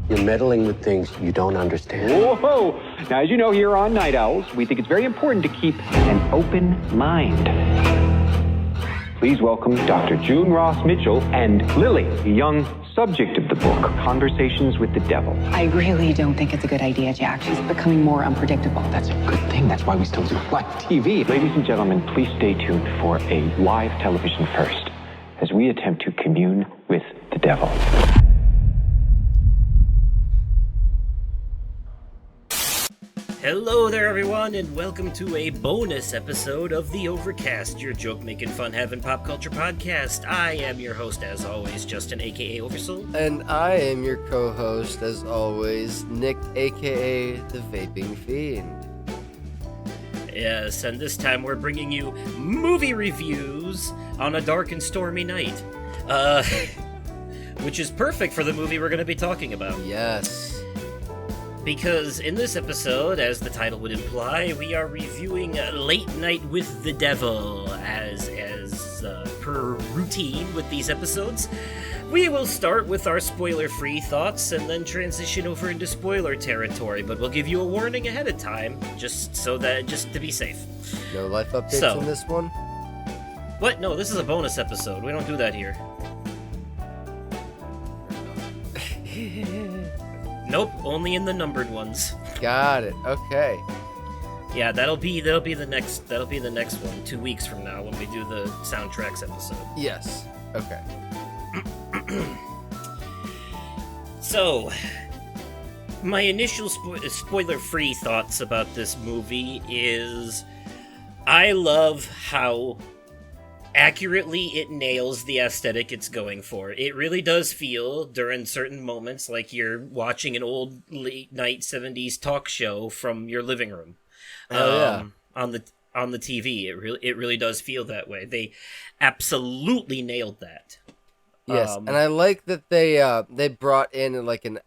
You're meddling with things you don't understand. Whoa! Now, as you know, here on Night Owls, we think it's very important to keep an open mind. Please welcome Dr. June Ross Mitchell and Lily, the young subject of the book, Conversations with the Devil. I really don't think it's a good idea, Jack. She's becoming more unpredictable. That's a good thing. That's why we still do live TV. Ladies and gentlemen, please stay tuned for a live television first as we attempt to commune with the devil. Hello there, everyone, and welcome to a bonus episode of the Overcast, your joke-making, fun-having pop culture podcast. I am your host, as always, Justin, a.k.a. Oversoul. And I am your co-host, as always, Nick, a.k.a. The Vaping Fiend. Yes, and this time we're bringing you movie reviews on a dark and stormy night. Which is perfect for the movie we're going to be talking about. Yes. Because in this episode, as the title would imply, we are reviewing Late Night with the Devil. As per routine with these episodes, we will start with our spoiler-free thoughts and then transition over into spoiler territory. But we'll give you a warning ahead of time, just to be safe. No life updates in this one? What? No, this is a bonus episode. We don't do that here. Nope, only in the numbered ones. Got it. Okay. Yeah, that'll be the next one 2 weeks from now when we do the soundtracks episode. Yes. Okay. So, my initial spoiler-free thoughts about this movie is I love how accurately it nails the aesthetic it's going for. It really does feel, during certain moments, like you're watching an old late-night 70s talk show from your living room. On the TV. It really does feel that way. They absolutely nailed that. Yes, and I like that they brought in like an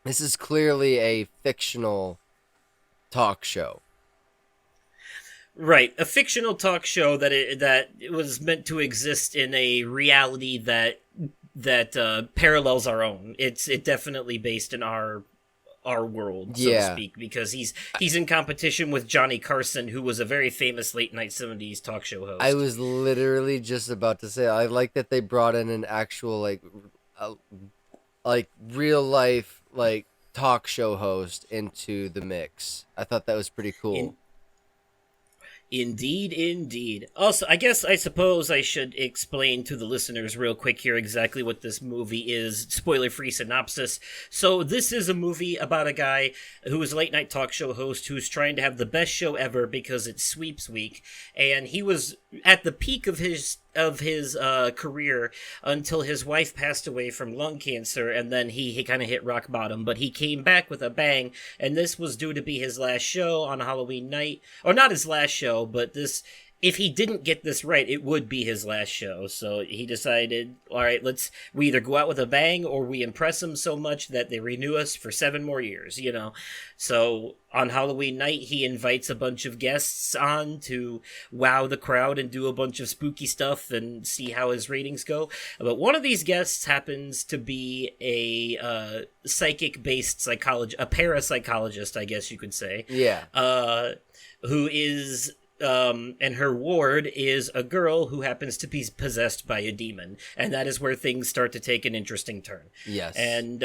this is clearly a fictional talk show. Right, a fictional talk show that it was meant to exist in a reality that parallels our own. It's definitely based in our world, so to speak, because he's in competition with Johnny Carson, who was a very famous late night 70s talk show host. I was literally just about to say, I like that they brought in an actual like real life like talk show host into the mix. I thought that was pretty cool. Indeed. Also, I suppose I should explain to the listeners real quick here exactly what this movie is. Spoiler-free synopsis. So this is a movie about a guy who is a late-night talk show host who's trying to have the best show ever because it's sweeps week, and he was at the peak of his career until his wife passed away from lung cancer, and then he kind of hit rock bottom, but he came back with a bang, and this was due to be his last show on Halloween night, or not his last show, but this, if he didn't get this right, it would be his last show. So he decided, all right, we either go out with a bang or we impress them so much that they renew us for 7 more years, you know? So on Halloween night, he invites a bunch of guests on to wow the crowd and do a bunch of spooky stuff and see how his ratings go. But one of these guests happens to be a psychic-based a parapsychologist, I guess you could say. Yeah. Who is... and her ward is a girl who happens to be possessed by a demon, and that is where things start to take an interesting turn. Yes. And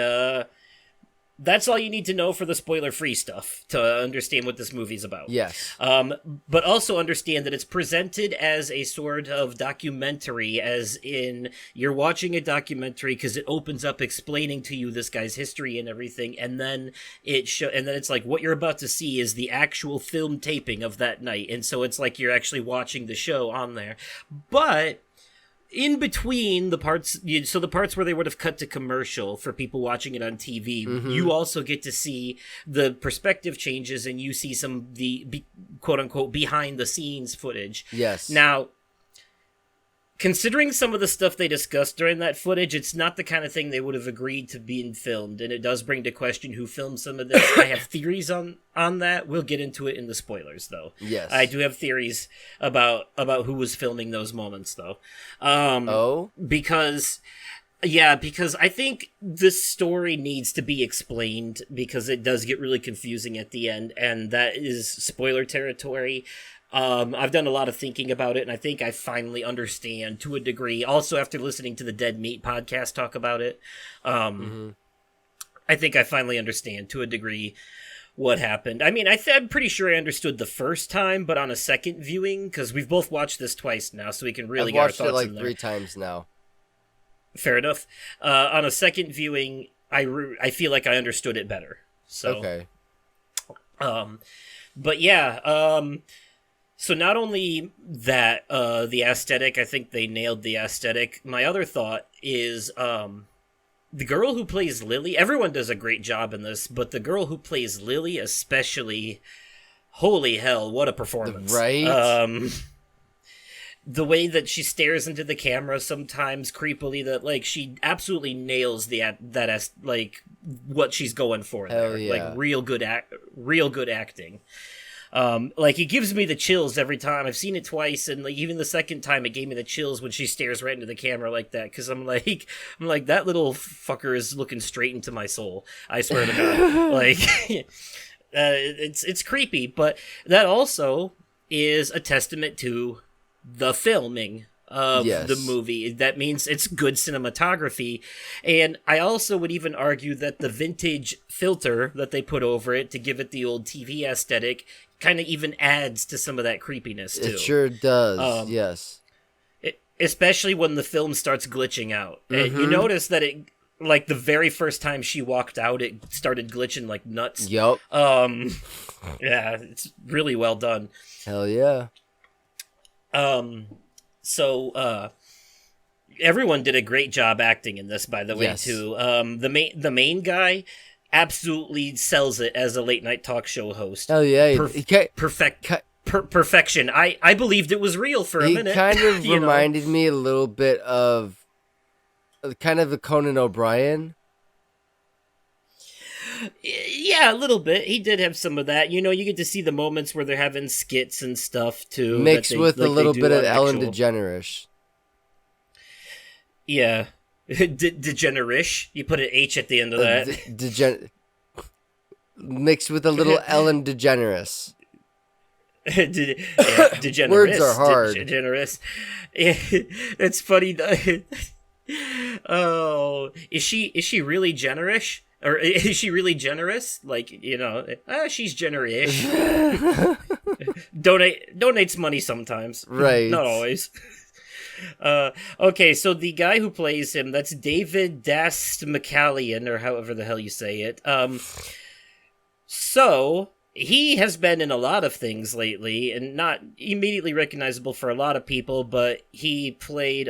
that's all you need to know for the spoiler-free stuff to understand what this movie's about. Yes. But also understand that it's presented as a sort of documentary, as in you're watching a documentary because it opens up explaining to you this guy's history and everything, and then it's like what you're about to see is the actual film taping of that night, and so it's like you're actually watching the show on there. But in between the parts, so the parts where they would have cut to commercial for people watching it on TV, you also get to see the perspective changes, and you see some of the quote-unquote behind-the-scenes footage. Yes. Now, considering some of the stuff they discussed during that footage, it's not the kind of thing they would have agreed to being filmed, and it does bring to question who filmed some of this. I have theories on that. We'll get into it in the spoilers, though. Yes. I do have theories about who was filming those moments, though. Because Yeah, because I think this story needs to be explained because it does get really confusing at the end, and that is spoiler territory. I've done a lot of thinking about it, and I think I finally understand to a degree. Also, after listening to the Dead Meat podcast talk about it, I think I finally understand to a degree what happened. I mean, I'm pretty sure I understood the first time, but on a second viewing, because we've both watched this twice now, so we can really I've get our watched it thoughts like in there. 3 times now. Fair enough. On a second viewing, I feel like I understood it better. So, Okay. But yeah, so not only that, the aesthetic, I think they nailed the aesthetic. My other thought is, the girl who plays Lily, everyone does a great job in this, but the girl who plays Lily especially, holy hell, what a performance. Right? The way that she stares into the camera sometimes creepily, that like she absolutely nails like what she's going for Hell there. yeah. Like real good acting. Like it gives me the chills every time. I've seen it twice, and like even the second time, it gave me the chills when she stares right into the camera like that. Because I'm like that little fucker is looking straight into my soul. I swear to God, like it's creepy, but that also is a testament to the filming of Yes. the movie. That means it's good cinematography. And I also would even argue that the vintage filter that they put over it to give it the old TV aesthetic kind of even adds to some of that creepiness too. It sure does. Yes. Especially when the film starts glitching out. And you notice that it, like the very first time she walked out, it started glitching like nuts. Yup. Yeah, it's really well done. Hell yeah. So everyone did a great job acting in this, by the way, Yes. too. The main guy absolutely sells it as a late night talk show host. Hell yeah. Perfection. I believed it was real for a He minute. kind of you know? reminded me a little bit of kind of a Conan O'Brien. Yeah, a little bit. He did have some of that. You know, you get to see the moments where they're having skits and stuff too, Mixed with a little bit of Ellen actual... DeGeneres. Yeah. DeGeneres. You put an H at the end of that. Mixed with a little Ellen DeGeneres. DeGeneres. Words are hard. DeGeneres. It's funny. Oh, is she really generous? Or is she really generous? Like, you know, she's generous. Donates money sometimes. Right. Not always. Okay, so the guy who plays him, that's David Dast McCallion, or however the hell you say it. So he has been in a lot of things lately, and not immediately recognizable for a lot of people, but he played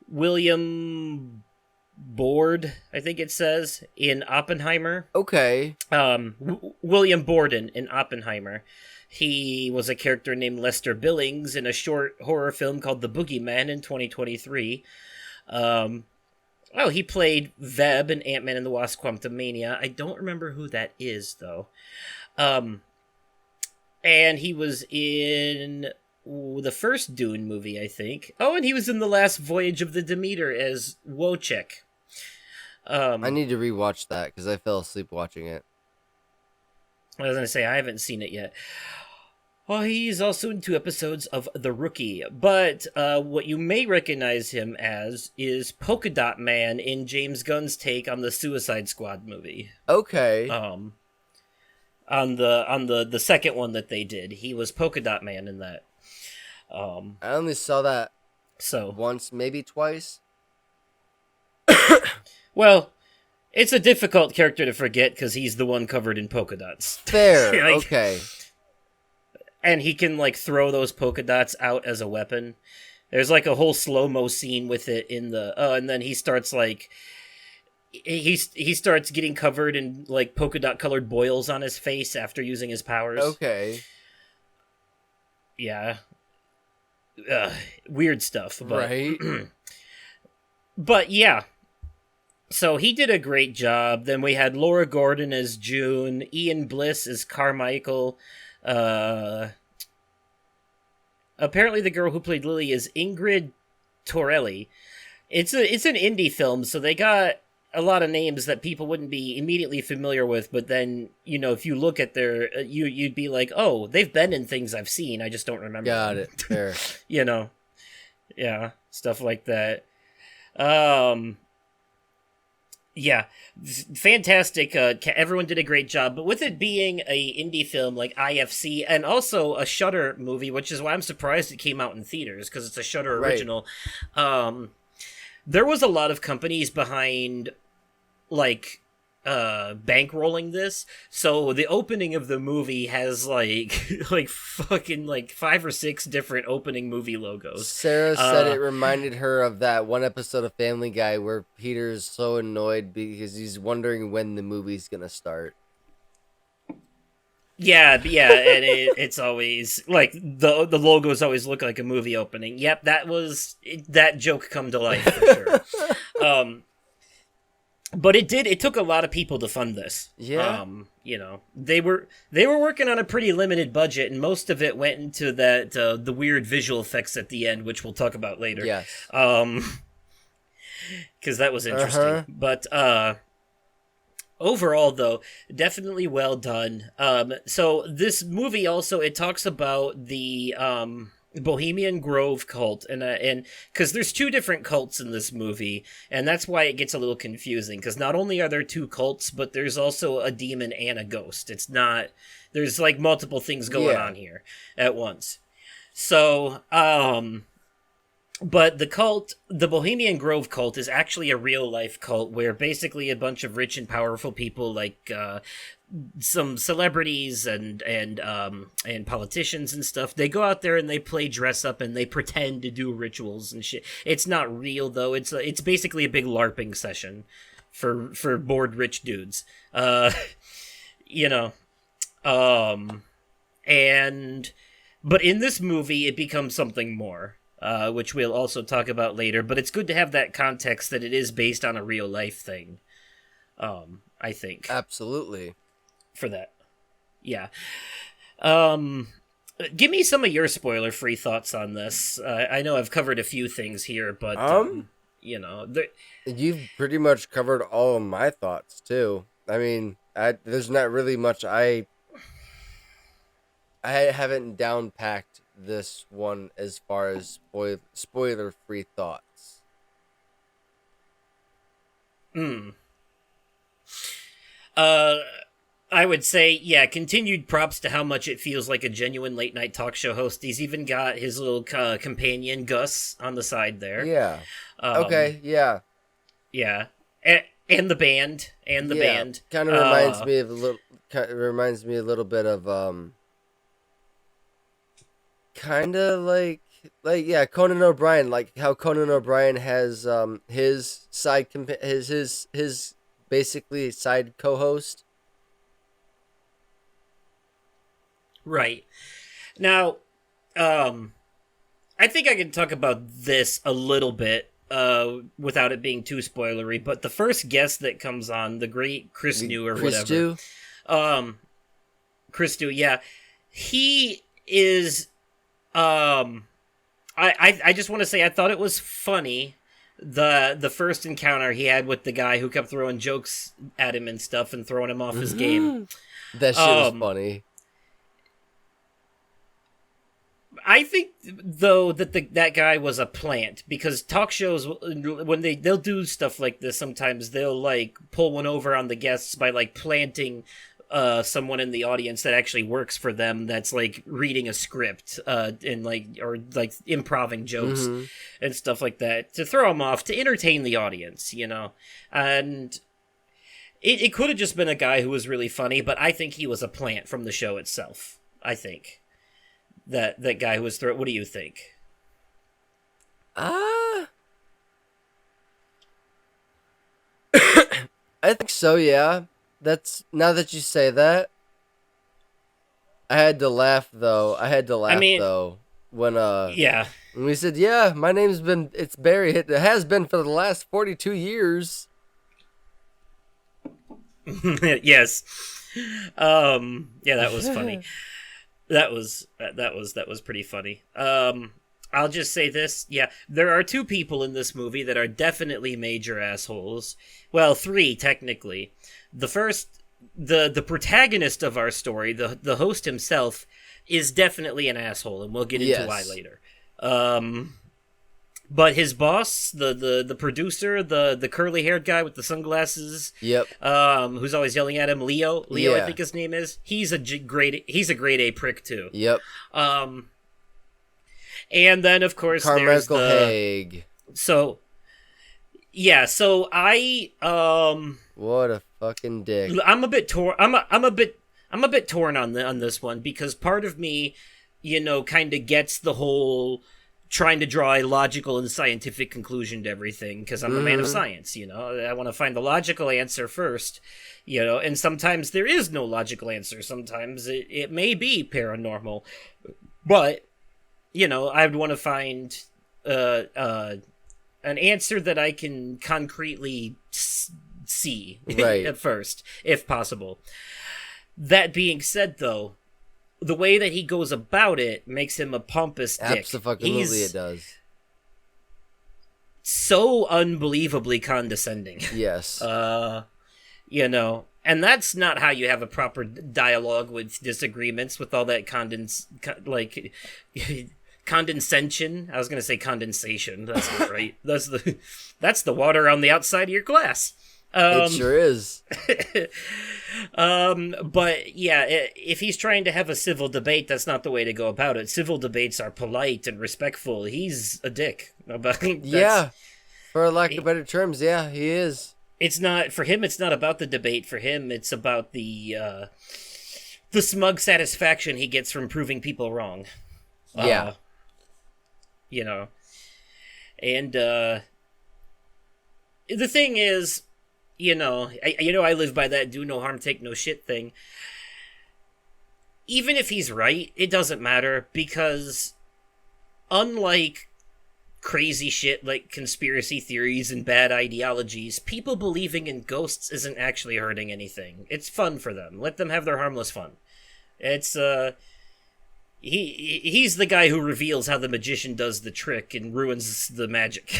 William Board, I think it says, in Oppenheimer. Okay. William Borden in Oppenheimer. He was a character named Lester Billings in a short horror film called The Boogeyman in 2023. He played Veb in Ant-Man and the Wasp: Quantumania. I don't remember who that is, though. And he was in the first Dune movie, I think. Oh, and he was in The Last Voyage of the Demeter as Wojciech. I need to rewatch that because I fell asleep watching it. I was going to say, I haven't seen it yet. Well, he's also in 2 episodes of The Rookie, but what you may recognize him as is Polka Dot Man in James Gunn's take on the Suicide Squad movie. Okay. On the second one that they did, he was Polka Dot Man in that. I only saw that So once, maybe twice. well, it's a difficult character to forget because he's the one covered in polka dots. Fair. Like, Okay. And he can, like, throw those polka dots out as a weapon. There's, like, a whole slow-mo scene with it in the... and then he starts, like... He starts getting covered in, like, polka dot-colored boils on his face after using his powers. Okay. Yeah. Weird stuff. But, Right. But, yeah. So he did a great job. Then we had Laura Gordon as June, Ian Bliss as Carmichael. Apparently the girl who played Lily is Ingrid Torelli. It's an indie film, so they got a lot of names that people wouldn't be immediately familiar with, but then, if you look at their you'd be like, "Oh, they've been in things I've seen, I just don't remember." Got them. it. Fair. Yeah, stuff like that. Um Yeah, fantastic. Everyone did a great job, but with it being a indie film like IFC and also a Shudder movie, which is why I'm surprised it came out in theaters because it's a Shudder original. There was a lot of companies behind, like, bankrolling this. So the opening of the movie has like fucking like 5 or 6 different opening movie logos. Sarah said it reminded her of that one episode of Family Guy where Peter's so annoyed because he's wondering when the movie's gonna start. Yeah, and it's always like the logos always look like a movie opening. Yep, that joke come to life for sure. But it took a lot of people to fund this. Yeah. They were working on a pretty limited budget, and most of it went into that the weird visual effects at the end, which we'll talk about later. Yes. Because that was interesting. But overall, though, definitely well done. So this movie also, it talks about the Bohemian Grove cult, and because there's 2 different cults in this movie, and that's why it gets a little confusing, because not only are there 2 cults, but there's also a demon and a ghost. It's not, there's like multiple things going on here at once. So, but the Bohemian Grove cult is actually a real life cult where basically a bunch of rich and powerful people, like some celebrities and politicians and stuff, they go out there and they play dress up and they pretend to do rituals and shit. It's not real though. It's basically a big LARPing session for bored rich dudes. But in this movie it becomes something more. Which we'll also talk about later, but it's good to have that context that it is based on a real life thing. I think. Absolutely. For that. Yeah. Give me some of your spoiler-free thoughts on this. I know I've covered a few things here, but, you've pretty much covered all of my thoughts, too. I mean, there's not really much I haven't down-packed this one as far as spoiler-free thoughts. I would say, yeah, continued props to how much it feels like a genuine late-night talk show host. He's even got his little companion, Gus, on the side there. Yeah. Okay, yeah. Yeah. And the band. Band. Kind of reminds me of a little... reminds me a little bit of, kind of like Conan O'Brien, like how Conan O'Brien has his side his basically side co-host. Right. Now, I think I can talk about this a little bit without it being too spoilery, but the first guest that comes on, the great Chris New or whatever. Chris New, yeah. He is I just want to say I thought it was funny the first encounter he had with the guy who kept throwing jokes at him and stuff and throwing him off his game. That shit was funny. I think though that that guy was a plant, because talk shows, when they'll do stuff like this, sometimes they'll like pull one over on the guests by like planting someone in the audience that actually works for them, that's like reading a script and like improving jokes and stuff like that to throw them off, to entertain the audience, and it could have just been a guy who was really funny, but I think he was a plant from the show itself. I think that guy who was what do you think? I think so, yeah. That's, now that you say that, I had to laugh though. When when we said, yeah, my name's it's Barry. It has been for the last 42 years. Yes. Yeah, that was funny. That was pretty funny. I'll just say this. Yeah, there are 2 people in this movie that are definitely major assholes. Well, 3 technically. The first, the protagonist of our story, the host himself, is definitely an asshole, and we'll get into why later. But his boss, the producer, the curly haired guy with the sunglasses, who's always yelling at him, Leo, I think his name is. He's a grade A prick too. Yep. And then of course Carmichael Haig. So I what a fucking dick. I'm a bit torn. I'm a bit torn on this one, because part of me, kind of gets the whole trying to draw a logical and scientific conclusion to everything, because I'm a man of science. I want to find the logical answer first. And sometimes there is no logical answer. Sometimes it may be paranormal, but I'd want to find an answer that I can concretely see at first, if possible. That being said, though, the way that he goes about it makes him a pompous dick. Absolutely, it does. So unbelievably condescending. Yes. And that's not how you have a proper dialogue with disagreements, with all that condescension. I was going to say condensation. That's not right. That's the water on the outside of your glass. It sure is. But yeah, if he's trying to have a civil debate, that's not the way to go about it. Civil debates are polite and respectful. He's a dick. Yeah, for lack of better terms, yeah, he is. It's not for him. It's not about the debate. For him, it's about the smug satisfaction he gets from proving people wrong. Yeah. And the thing is, I live by that do no harm, take no shit thing. Even if he's right, it doesn't matter, because unlike crazy shit like conspiracy theories and bad ideologies, people believing in ghosts isn't actually hurting anything. It's fun for them. Let them have their harmless fun. It's, he's the guy who reveals how the magician does the trick and ruins the magic,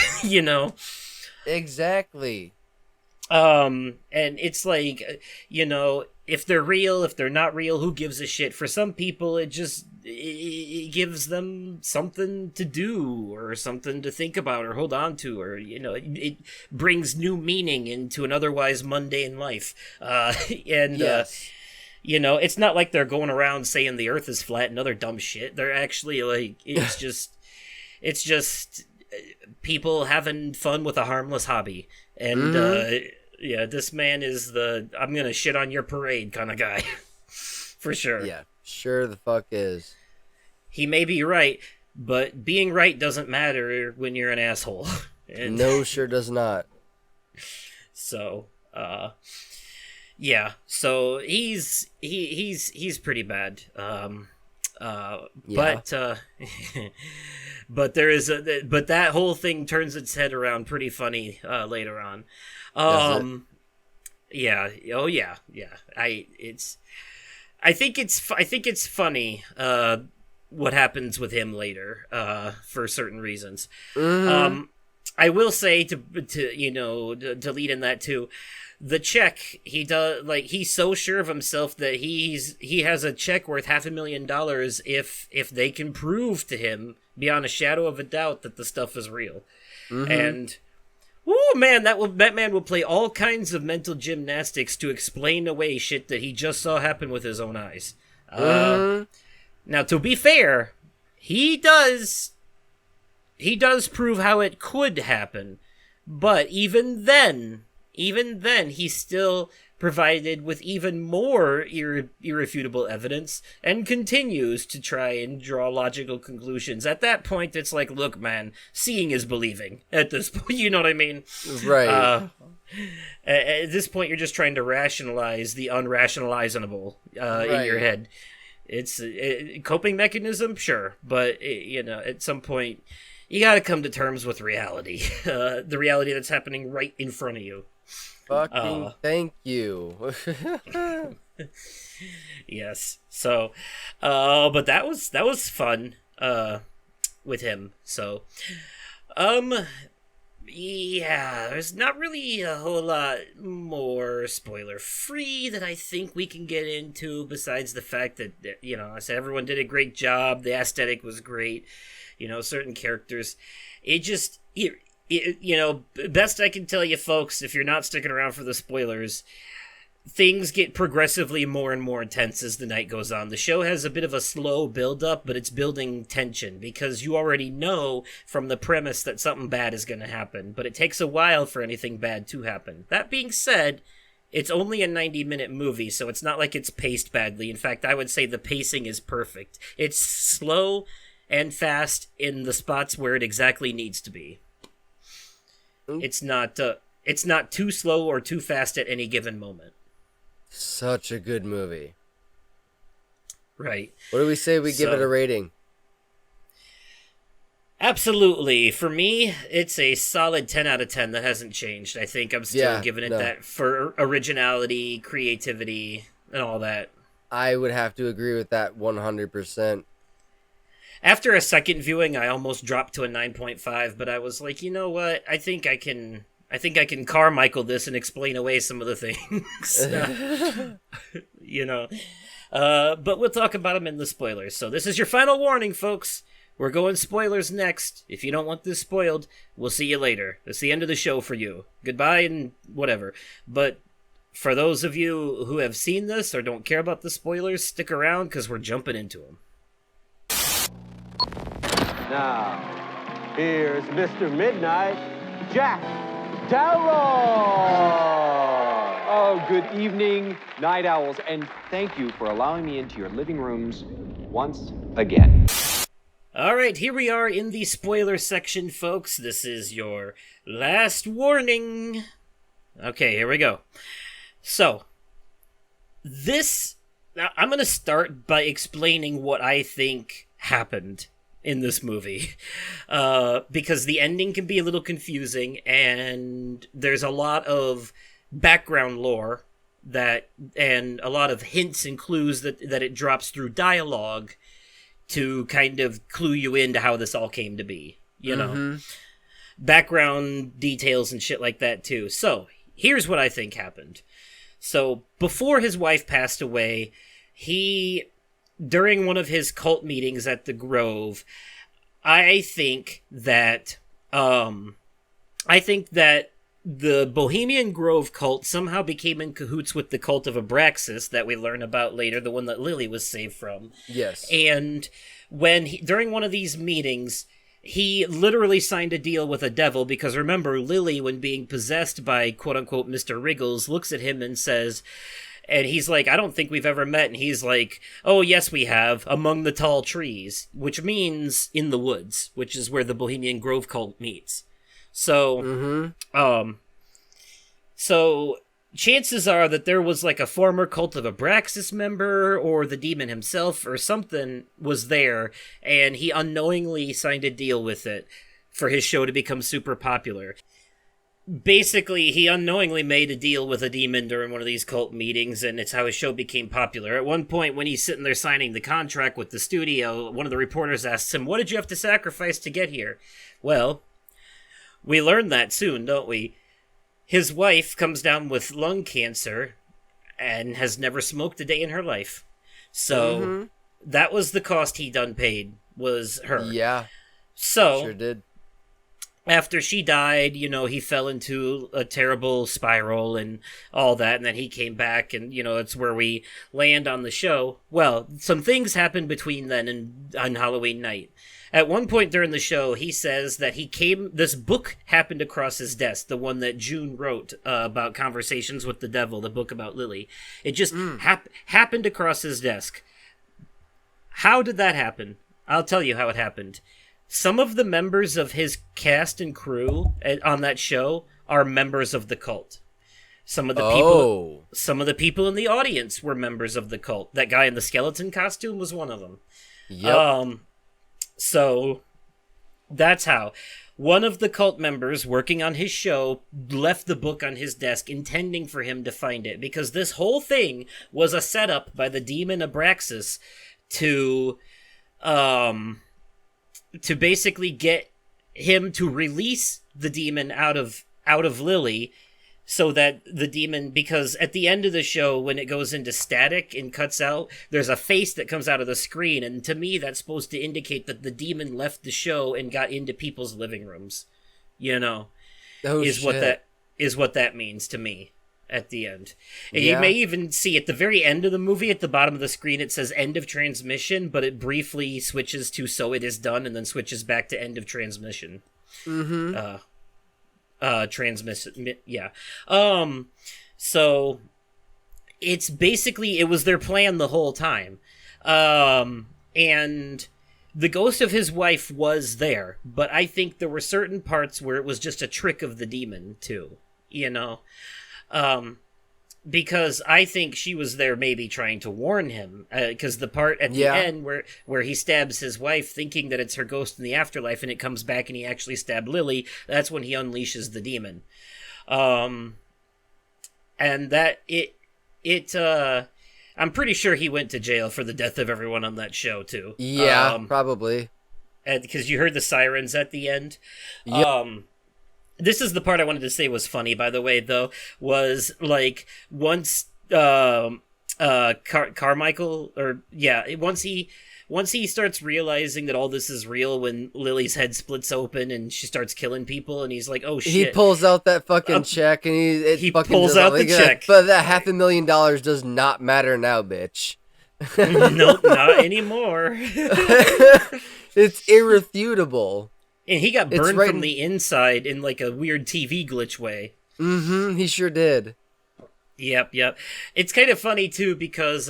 Exactly. And it's like, if they're real, if they're not real, who gives a shit? For some people, it gives them something to do, or something to think about, or hold on to, or, it brings new meaning into an otherwise mundane life. It's not like they're going around saying the earth is flat and other dumb shit. They're actually like, it's just people having fun with a harmless hobby. And, this man is I'm gonna shit on your parade kind of guy. For sure. Yeah, sure the fuck is. He may be right, but being right doesn't matter when you're an asshole. And no, sure does not. So, yeah. So he's pretty bad. But there is but that whole thing turns its head around pretty funny later on. Yeah. Oh yeah. Yeah. I think it's funny what happens with him later for certain reasons. Mm-hmm. I will say to lead in that too. The check he does, like, he's so sure of himself that he has a check worth $500,000 if they can prove to him beyond a shadow of a doubt that the stuff is real. Mm-hmm. And man, that man will play all kinds of mental gymnastics to explain away shit that he just saw happen with his own eyes. Now, to be fair, he does prove how it could happen, but even then, he's still provided with even more irrefutable evidence and continues to try and draw logical conclusions. At that point, it's like, look, man, seeing is believing at this point. You know what I mean? Right. At this point, you're just trying to rationalize the unrationalizable in your head. It's a coping mechanism, sure, but at some point, you got to come to terms with reality. The reality that's happening right in front of you. Fucking thank you. Yes. So, but that was fun. with him. So, yeah, there's not really a whole lot more spoiler-free that I think we can get into, besides the fact that, I said everyone did a great job, the aesthetic was great, certain characters. It just, best I can tell you, folks, if you're not sticking around for the spoilers, things get progressively more and more intense as the night goes on. The show has a bit of a slow build-up, but it's building tension because you already know from the premise that something bad is going to happen, but it takes a while for anything bad to happen. That being said, it's only a 90-minute movie, so it's not like it's paced badly. In fact, I would say the pacing is perfect. It's slow and fast in the spots where it exactly needs to be. It's not too slow or too fast at any given moment. Such a good movie. Right. What do we say we give it a rating? Absolutely. For me, it's a solid 10 out of 10. That hasn't changed. I think I'm still giving it that for originality, creativity, and all that. I would have to agree with that 100%. After a second viewing, I almost dropped to a 9.5, but I was like, you know what? I think I can Carmichael this and explain away some of the things. But we'll talk about them in the spoilers. So this is your final warning, folks. We're going spoilers next. If you don't want this spoiled, we'll see you later. That's the end of the show for you. Goodbye and whatever. But for those of you who have seen this or don't care about the spoilers, stick around because we're jumping into them. Now, here's Mr. Midnight, Jack Darrow! Oh, good evening, Night Owls, and thank you for allowing me into your living rooms once again. All right, here we are in the spoiler section, folks. This is your last warning. Okay, here we go. So, I'm going to start by explaining what I think happened in this movie, because the ending can be a little confusing, and there's a lot of background lore and a lot of hints and clues that it drops through dialogue to kind of clue you into how this all came to be, background details and shit like that too. So here's what I think happened. So before his wife passed away, during one of his cult meetings at the Grove, I think that the Bohemian Grove cult somehow became in cahoots with the cult of Abraxas that we learn about later, the one that Lily was saved from. Yes. And during one of these meetings, he literally signed a deal with a devil because, remember, Lily, when being possessed by quote-unquote Mr. Wriggles, looks at him and says... And he's like, I don't think we've ever met. And he's like, oh, yes, we have, among the tall trees, which means in the woods, which is where the Bohemian Grove cult meets. So, so chances are that there was like a former cult of Abraxas member or the demon himself or something was there, and he unknowingly signed a deal with it for his show to become super popular. Basically, he unknowingly made a deal with a demon during one of these cult meetings, and it's how his show became popular. At one point, when he's sitting there signing the contract with the studio, one of the reporters asks him, what did you have to sacrifice to get here? Well, we learn that soon, don't we? His wife comes down with lung cancer and has never smoked a day in her life. So, that was the cost he done paid, was her. Yeah, so sure did. After she died, he fell into a terrible spiral and all that, and then he came back, and, it's where we land on the show. Well, some things happened between then and on Halloween night. At one point during the show, he says that this book happened across his desk, the one that June wrote about conversations with the devil, the book about Lily. It just happened across his desk. How did that happen? I'll tell you how it happened. Some of the members of his cast and crew on that show are members of the cult. Some of the people in the audience were members of the cult. That guy in the skeleton costume was one of them. Yep. So that's how. One of the cult members working on his show left the book on his desk intending for him to find it, because this whole thing was a setup by the demon Abraxas to to basically get him to release the demon out of Lily, so that the demon, because at the end of the show, when it goes into static and cuts out, there's a face that comes out of the screen, and to me, that's supposed to indicate that the demon left the show and got into people's living rooms. What that means to me at the end. And you may even see at the very end of the movie, at the bottom of the screen, it says end of transmission, but it briefly switches to so it is done, and then switches back to end of transmission. Transmission, yeah. So it's basically, it was their plan the whole time. And the ghost of his wife was there, but I think there were certain parts where it was just a trick of the demon too, because I think she was there maybe trying to warn him, because the part at the end where he stabs his wife thinking that it's her ghost in the afterlife, and it comes back and he actually stabbed Lily, that's when he unleashes the demon. And that I'm pretty sure he went to jail for the death of everyone on that show too. Yeah, probably. Because you heard the sirens at the end. Yep. This is the part I wanted to say was funny, by the way, though, was, like, once Carmichael, once he starts realizing that all this is real, when Lily's head splits open and she starts killing people, and he's like, oh, shit. He pulls out that fucking check, and he fucking pulls out the check. But that $500,000 does not matter now, bitch. Nope, not anymore. It's irrefutable. And he got burned from the inside in, like, a weird TV glitch way. Mm-hmm, he sure did. Yep. It's kind of funny, too, because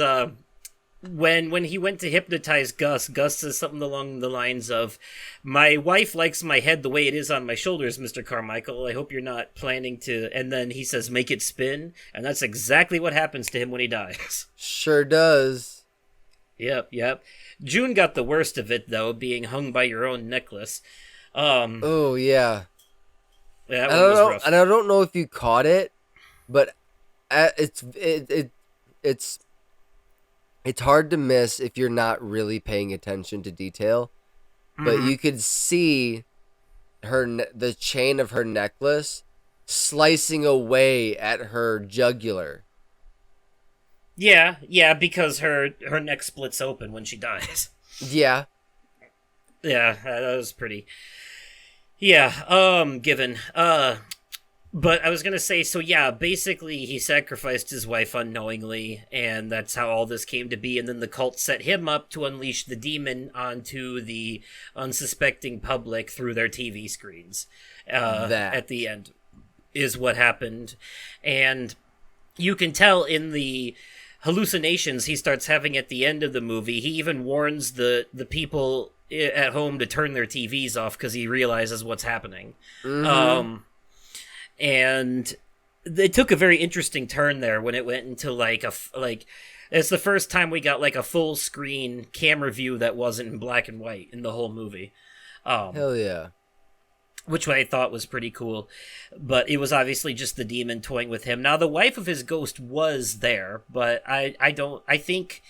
when he went to hypnotize Gus says something along the lines of, my wife likes my head the way it is on my shoulders, Mr. Carmichael. I hope you're not planning to... And then he says, make it spin. And that's exactly what happens to him when he dies. Sure does. Yep. June got the worst of it, though, being hung by your own necklace. Oh yeah. That one was rough. And I don't know if you caught it, but it's hard to miss if you're not really paying attention to detail. But you could see the chain of her necklace slicing away at her jugular. Yeah, because her neck splits open when she dies. Yeah. Yeah, that was pretty... Yeah, given. But I was gonna say, so yeah, basically he sacrificed his wife unknowingly, and that's how all this came to be, and then the cult set him up to unleash the demon onto the unsuspecting public through their TV screens. At the end is what happened. And you can tell in the hallucinations he starts having at the end of the movie, he even warns the people at home to turn their TVs off because he realizes what's happening. And it took a very interesting turn there when it went into it's the first time we got like a full screen camera view that wasn't in black and white in the whole movie. Hell yeah. Which I thought was pretty cool. But it was obviously just the demon toying with him. Now the wife of his ghost was there, but I think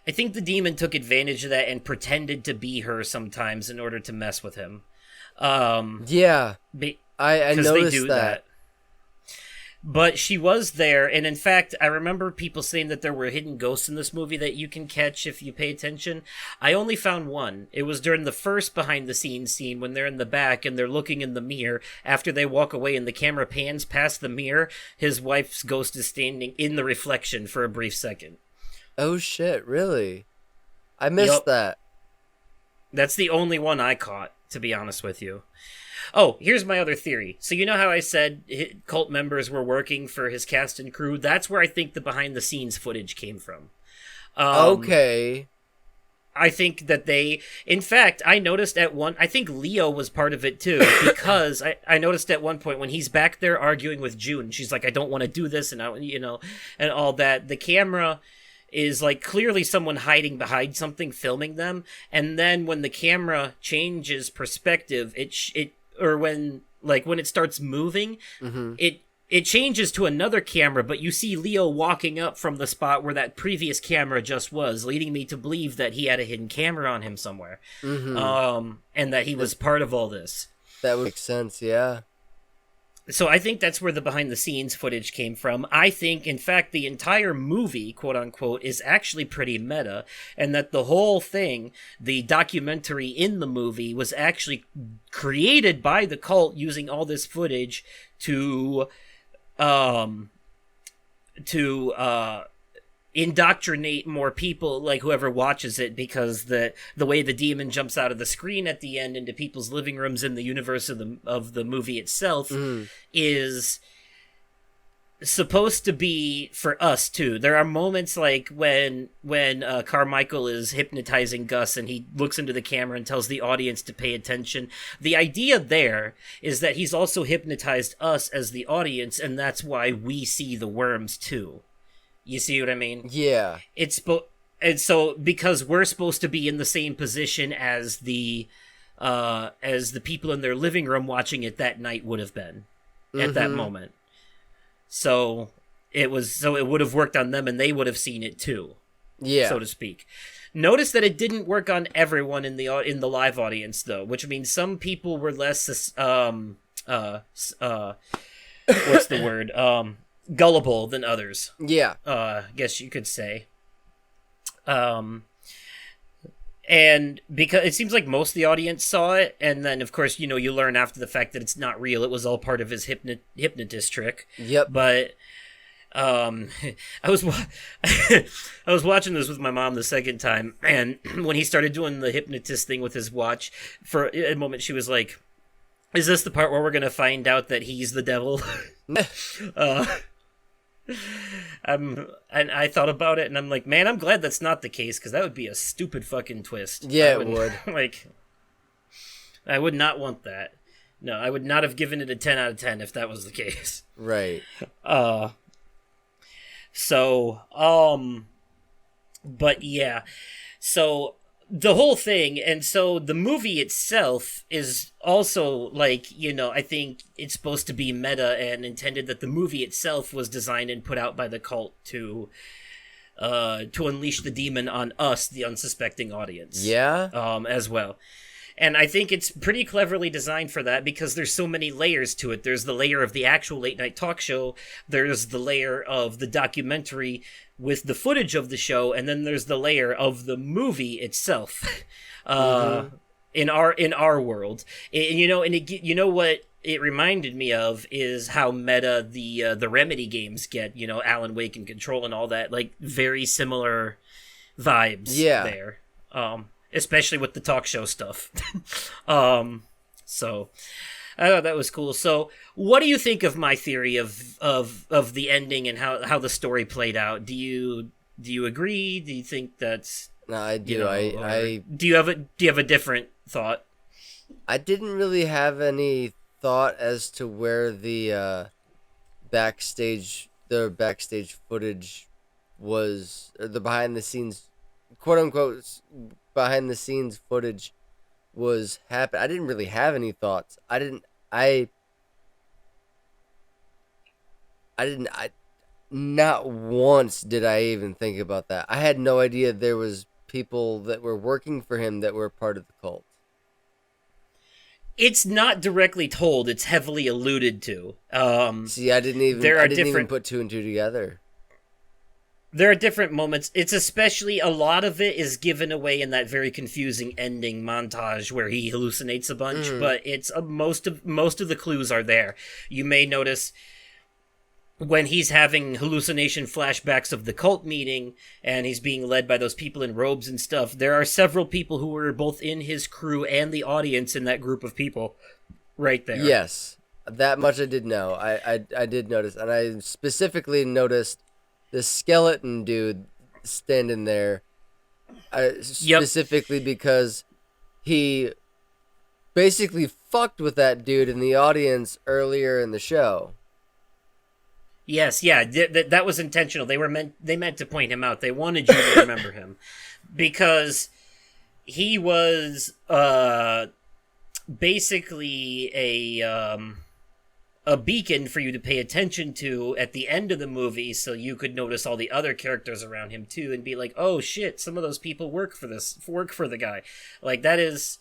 the demon took advantage of that and pretended to be her sometimes in order to mess with him. Yeah. I noticed that. But she was there, and in fact, I remember people saying that there were hidden ghosts in this movie that you can catch if you pay attention. I only found one. It was during the first behind-the-scenes scene when they're in the back and they're looking in the mirror. After they walk away and the camera pans past the mirror, his wife's ghost is standing in the reflection for a brief second. Oh shit, really? I missed that. That's the only one I caught, to be honest with you. Oh, here's my other theory. So you know how I said cult members were working for his cast and crew? That's where I think the behind-the-scenes footage came from. Okay. I think that in fact, I noticed I think Leo was part of it too, because I noticed at one point when he's back there arguing with June, she's like, I don't want to do this, and and all that. The camera is like clearly someone hiding behind something filming them, and then when the camera changes perspective, when it starts moving, it changes to another camera, but you see Leo walking up from the spot where that previous camera just was, leading me to believe that he had a hidden camera on him somewhere. And that he was part of all this. That would make sense, yeah. So I think that's where the behind-the-scenes footage came from. I think, in fact, the entire movie, quote-unquote, is actually pretty meta, and that the whole thing, the documentary in the movie, was actually created by the cult using all this footage to indoctrinate more people, like whoever watches it, because the way the demon jumps out of the screen at the end into people's living rooms in the universe of the movie itself is supposed to be for us too. There are moments like when Carmichael is hypnotizing Gus and he looks into the camera and tells the audience to pay attention. The idea there is that he's also hypnotized us as the audience, and that's why we see the worms too. You see what I mean? Yeah. And so because we're supposed to be in the same position as the people in their living room watching it that night would have been at that moment. So it would have worked on them and they would have seen it too. Yeah. So to speak. Notice that it didn't work on everyone in the live audience though, which means some people were less what's the word? Gullible than others. Yeah. Guess you could say. And because it seems like most of the audience saw it, and then of course, you learn after the fact that it's not real. It was all part of his hypnotist trick. Yep. But I was watching this with my mom the second time, and when he started doing the hypnotist thing with his watch, for a moment she was like, "Is this the part where we're gonna find out that he's the devil?" And I thought about it, and I'm like, man, I'm glad that's not the case, because that would be a stupid fucking twist. Yeah, it would. I would not want that. No, I would not have given it a 10 out of 10 if that was the case. Right. But yeah. So the whole thing, and so the movie itself is also I think it's supposed to be meta and intended that the movie itself was designed and put out by the cult to unleash the demon on us, the unsuspecting audience. Yeah. As well. And I think it's pretty cleverly designed for that because there's so many layers to it. There's the layer of the actual late night talk show. There's the layer of the documentary with the footage of the show, and then there's the layer of the movie itself. In our world, what it reminded me of is how meta the Remedy games get. Alan Wake and Control and all that, very similar vibes. Yeah. There. Especially with the talk show stuff. So I thought that was cool. So what do you think of my theory of the ending and how the story played out? Do you agree? Do you think that's... No, I do. Do you have a different thought? I didn't really have any thought as to where the backstage footage was, or the behind the scenes, quote unquote, behind the scenes footage was happening. I didn't really have any thoughts. Not once did I even think about that. I had no idea there was people that were working for him that were part of the cult. It's not directly told. It's heavily alluded to. See, I didn't even put two and two together. There are different moments. It's especially, a lot of it is given away in that very confusing ending montage where he hallucinates a bunch, but it's most of the clues are there. You may notice when he's having hallucination flashbacks of the cult meeting and he's being led by those people in robes and stuff, there are several people who were both in his crew and the audience in that group of people right there. Yes, that much I did know. I did notice, and I specifically noticed the skeleton dude standing there, specifically because he basically fucked with that dude in the audience earlier in the show. Yes, yeah, that was intentional. They meant to point him out. They wanted you to remember him because he was basically a a beacon for you to pay attention to at the end of the movie, so you could notice all the other characters around him too, and be like, oh shit, some of those people work for the guy. Like, that is,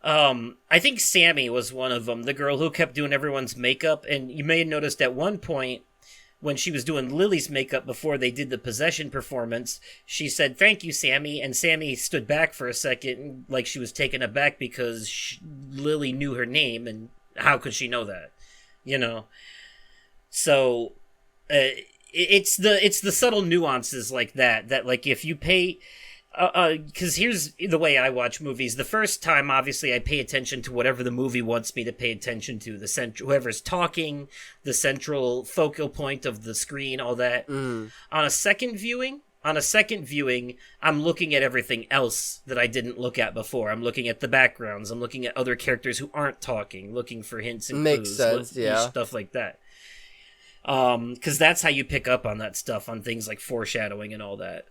I think Sammy was one of them, the girl who kept doing everyone's makeup, and you may have noticed at one point, when she was doing Lily's makeup before they did the possession performance, she said, "Thank you, Sammy," and Sammy stood back for a second, like she was taken aback because Lily knew her name, and how could she know that? You know? So, it's the subtle nuances like that, like, if you pay... because here's the way I watch movies. The first time, obviously, I pay attention to whatever the movie wants me to pay attention to. Whoever's talking, the central focal point of the screen, all that. On a second viewing, I'm looking at everything else that I didn't look at before. I'm looking at the backgrounds. I'm looking at other characters who aren't talking, looking for hints and Makes clues. sense, yeah. Stuff like that. Because that's how you pick up on that stuff, on things like foreshadowing and all that.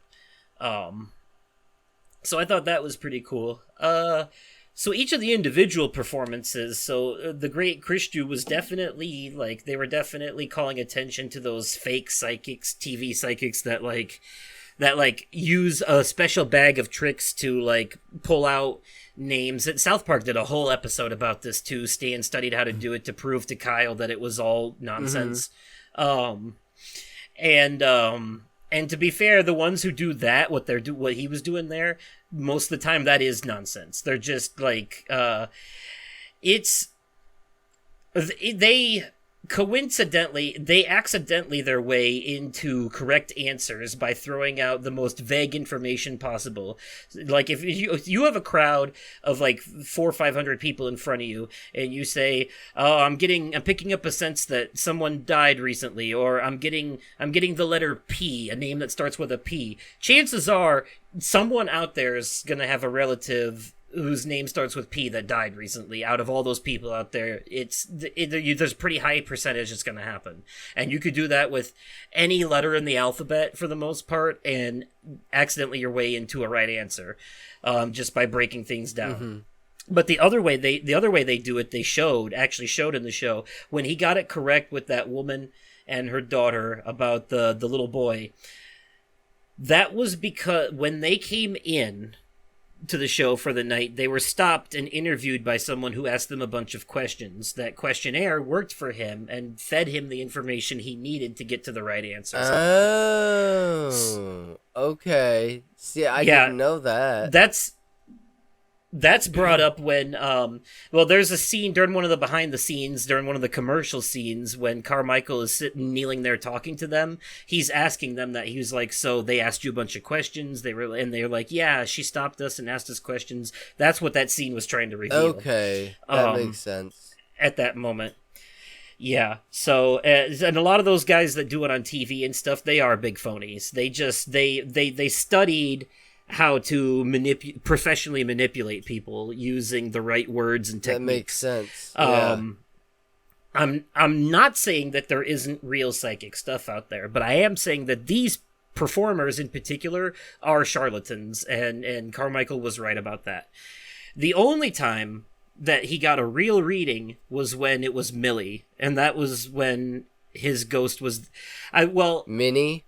So I thought that was pretty cool. So each of the individual performances, so the Great Christu was definitely, like, they were definitely calling attention to those fake psychics, TV psychics that use a special bag of tricks to, like, pull out names. South Park did a whole episode about this too. Stan studied how to do it to prove to Kyle that it was all nonsense. And to be fair, the ones who do that, what he was doing there, most of the time that is nonsense. They're just like, they accidentally their way into correct answers by throwing out the most vague information possible. Like, if you have a crowd of like 400 or 500 people in front of you, and you say, "Oh, I'm picking up a sense that someone died recently," or I'm getting the letter P, a name that starts with a P. Chances are someone out there is gonna have a relative whose name starts with P that died recently. Out of all those people out there, there's a pretty high percentage it's going to happen. And you could do that with any letter in the alphabet for the most part, and accidentally your way into a right answer, just by breaking things down. But the other way they do it, actually showed in the show, when he got it correct with that woman and her daughter about the little boy. That was because when they came in to the show for the night, they were stopped and interviewed by someone who asked them a bunch of questions. That questionnaire worked for him and fed him the information he needed to get to the right answer. Oh, okay. See, I didn't know that. That's brought up when, there's a scene during one of the behind the scenes, during one of the commercial scenes, when Carmichael is sitting, kneeling there talking to them. He's asking them that. He was like, "So they asked you a bunch of questions?" They're like, "Yeah, she stopped us and asked us questions." That's what that scene was trying to reveal. Okay, that makes sense. At that moment. Yeah, so, and a lot of those guys that do it on TV and stuff, they are big phonies. They studied how to professionally manipulate people using the right words and techniques. That makes sense. Yeah. I'm not saying that there isn't real psychic stuff out there, but I am saying that these performers in particular are charlatans, and Carmichael was right about that. The only time that he got a real reading was when it was Millie, and that was when his ghost was... Minnie?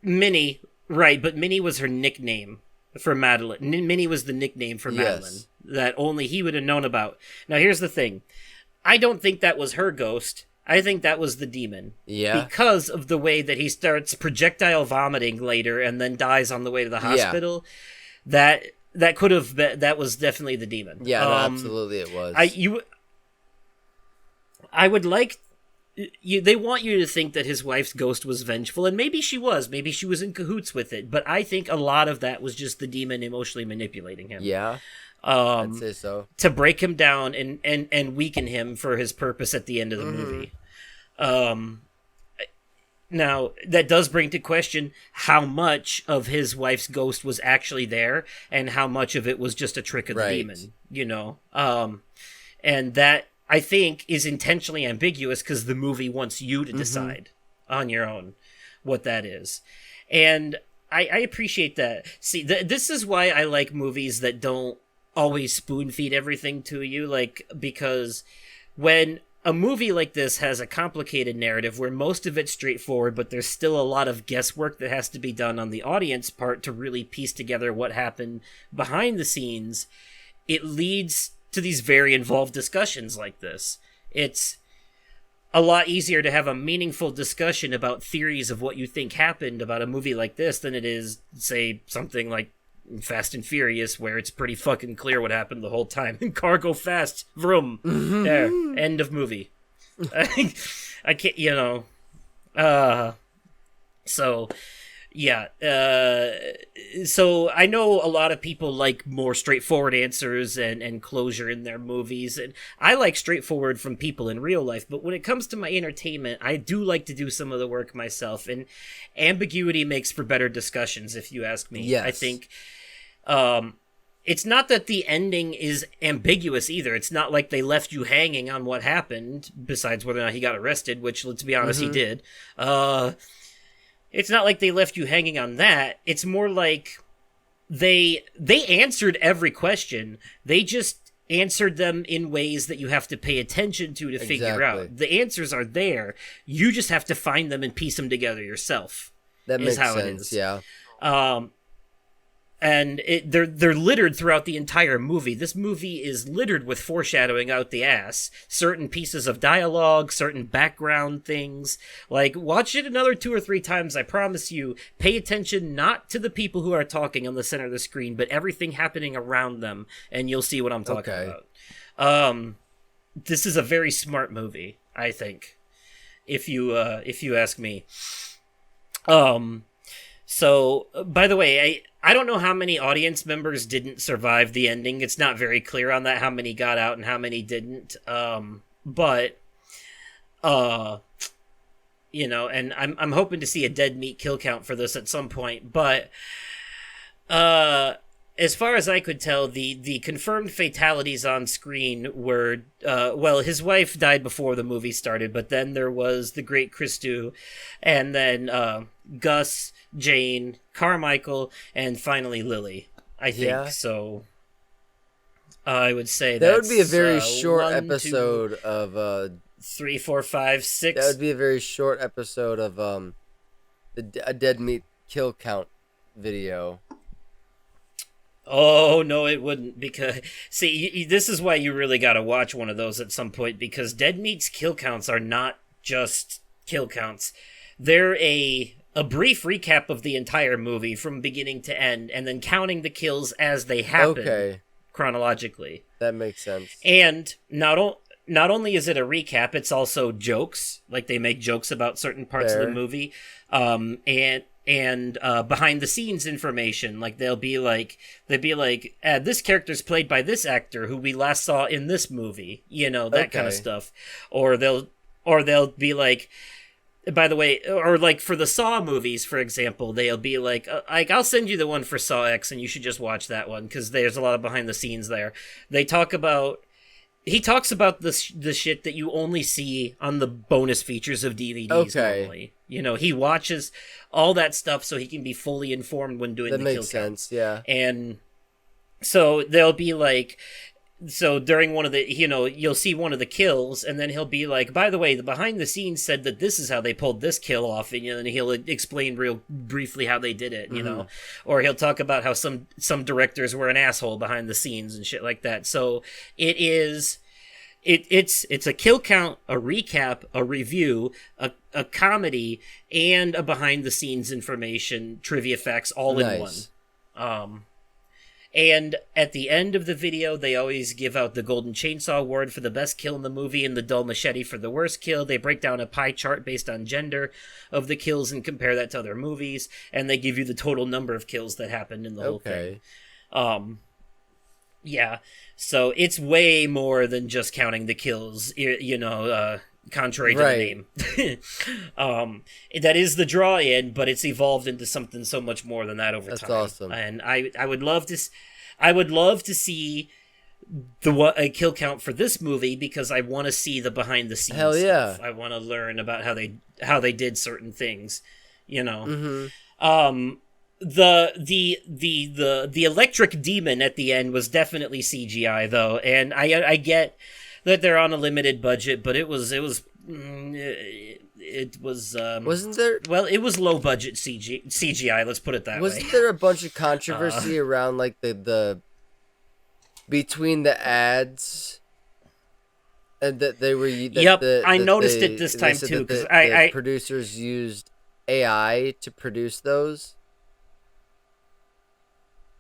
Minnie... Right, but Minnie was her nickname for Madeline. Minnie was the nickname for Madeline that only he would have known about. Now, here's the thing. I don't think that was her ghost. I think that was the demon. Yeah. Because of the way that he starts projectile vomiting later and then dies on the way to the hospital. Yeah. That could have been... That was definitely the demon. Yeah, no, absolutely it was. I would like... they want you to think that his wife's ghost was vengeful, and maybe she was. Maybe she was in cahoots with it. But I think a lot of that was just the demon emotionally manipulating him. Yeah, I'd say so. To break him down and weaken him for his purpose at the end of the movie. Now, that does bring to question how much of his wife's ghost was actually there, and how much of it was just a trick of the demon, you know? And that... I think is intentionally ambiguous because the movie wants you to decide on your own what that is. And I appreciate that. See, this is why I like movies that don't always spoon feed everything to you. Like, because when a movie like this has a complicated narrative where most of it's straightforward, but there's still a lot of guesswork that has to be done on the audience part to really piece together what happened behind the scenes. It leads to these very involved discussions like this. It's a lot easier to have a meaningful discussion about theories of what you think happened about a movie like this than it is, say, something like Fast and Furious, where it's pretty fucking clear what happened the whole time. Car go fast, vroom, there, end of movie. I can't, so, yeah, so I know a lot of people like more straightforward answers and closure in their movies, and I like straightforward from people in real life, but when it comes to my entertainment, I do like to do some of the work myself, and ambiguity makes for better discussions, if you ask me. Yes. I think, it's not that the ending is ambiguous either. It's not like they left you hanging on what happened, besides whether or not he got arrested, which, let's be honest, he did. It's not like they left you hanging on that. It's more like they answered every question. They just answered them in ways that you have to pay attention to figure out. The answers are there. You just have to find them and piece them together yourself. That makes how sense, it is. yeah. And they're littered throughout the entire movie. This movie is littered with foreshadowing out the ass. Certain pieces of dialogue, certain background things. Like, watch it another 2 or 3 times, I promise you. Pay attention not to the people who are talking on the center of the screen, but everything happening around them, and you'll see what I'm talking about. This is a very smart movie, I think, if you ask me. So, by the way, I don't know how many audience members didn't survive the ending. It's not very clear on that, how many got out and how many didn't. But, and I'm hoping to see a dead meat kill count for this at some point. But, as far as I could tell, the confirmed fatalities on screen were, his wife died before the movie started, but then there was the great Christou, and then, Gus, Jane, Carmichael, and finally Lily, I think. Yeah. So I would say that would be a very short episode of 3, 4, 5, 6. That would be a very short episode of a dead meat kill count video. Oh, no, it wouldn't, because, see, this is why you really gotta watch one of those at some point, because dead meat's kill counts are not just kill counts. They're a brief recap of the entire movie from beginning to end, and then counting the kills as they happen chronologically. That makes sense. And not only is it a recap, it's also jokes. Like, they make jokes about certain parts of the movie, and behind the scenes information. Like, they'll be like, this character's played by this actor who we last saw in this movie. That kind of stuff. Or they'll be like, by the way, or like for the Saw movies, for example, they'll be like, I'll send you the one for Saw X and you should just watch that one because there's a lot of behind the scenes there. He talks about the shit that you only see on the bonus features of DVDs normally. He watches all that stuff so he can be fully informed when doing the kill count. That makes sense, yeah. And so they'll be like, so during one of the, you'll see one of the kills, and then he'll be like, by the way, the behind the scenes said that this is how they pulled this kill off, and then he'll explain real briefly how they did it, or he'll talk about how some directors were an asshole behind the scenes and shit like that. So it's a kill count, a recap, a review, a comedy, and a behind the scenes information, trivia facts all in one. And at the end of the video, they always give out the Golden Chainsaw Award for the best kill in the movie and the Dull Machete for the worst kill. They break down a pie chart based on gender of the kills and compare that to other movies, and they give you the total number of kills that happened in the whole thing. Yeah, so it's way more than just counting the kills, contrary to the name. That is the draw in, but it's evolved into something so much more than that over time. That's awesome. And I would love to see a kill count for this movie because I want to see the behind the scenes stuff. I want to learn about how they did certain things, The electric demon at the end was definitely CGI though, and I get that they're on a limited budget, but it was wasn't there? Well, it was low budget CGI. Let's put it that way. Wasn't there a bunch of controversy around like the between the ads? And that they were. I noticed it this time too because the producers used AI to produce those.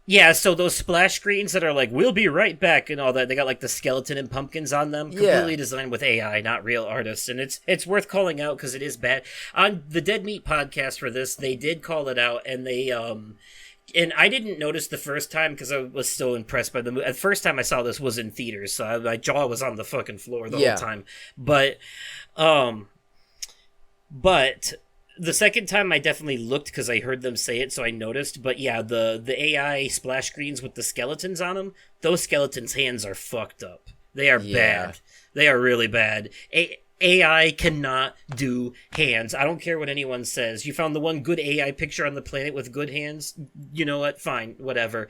Yeah, so those splash screens that are like, we'll be right back and all that, they got like the skeleton and pumpkins on them, completely designed with AI, not real artists. And it's worth calling out because it is bad. On the Dead Meat podcast for this, they did call it out, and they, and I didn't notice the first time because I was so impressed by the movie. The first time I saw this was in theaters, so my jaw was on the fucking floor the whole time. But the second time I definitely looked because I heard them say it, so I noticed. But yeah, the AI splash screens with the skeletons on them, those skeletons' hands are fucked up. They are bad. They are really bad. AI cannot do hands. I don't care what anyone says. You found the one good AI picture on the planet with good hands? You know what? Fine. Whatever.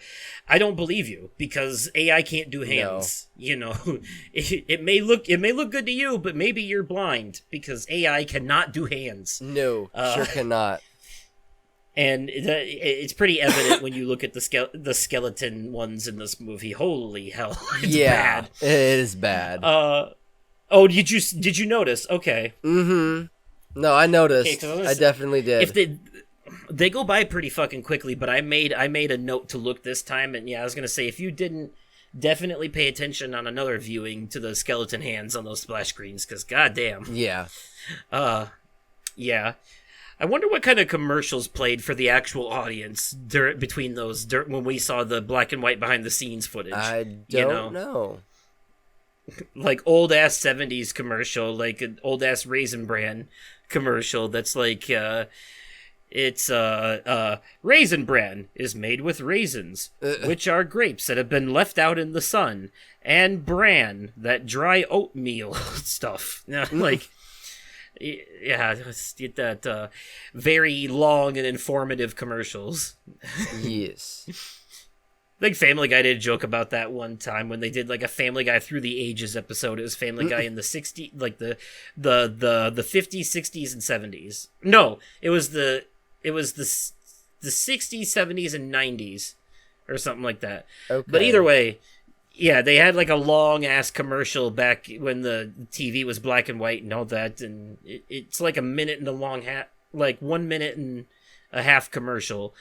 I don't believe you because AI can't do hands. No. You know, it may look good to you, but maybe you're blind because AI cannot do hands. No, sure cannot. And it's pretty evident when you look at the skeleton ones in this movie. Holy hell. It's bad. It is bad. Oh, did you notice? Okay. Mm-hmm. No, I noticed. I definitely did. If they go by pretty fucking quickly, but I made a note to look this time, and yeah, I was gonna say if you didn't, definitely pay attention on another viewing to the skeleton hands on those splash screens, because goddamn. Yeah. Yeah. I wonder what kind of commercials played for the actual audience between those when we saw the black and white behind the scenes footage. I don't know. Like old ass 70s commercial, like an old ass Raisin Bran commercial that's like it's Raisin Bran is made with raisins, which are grapes that have been left out in the sun, and bran, that dry oatmeal stuff. Like yeah, get that very long and informative commercials. Yes. I think Family Guy did a joke about that one time when they did like a Family Guy Through the Ages episode. It was Family Guy in the 60s, like the 50s, 60s, and 70s. No, it was the 60s, 70s, and 90s, or something like that. Okay. But either way, yeah, they had like a long ass commercial back when the TV was black and white and all that, and it's like a minute and a long like 1 minute and a half commercial.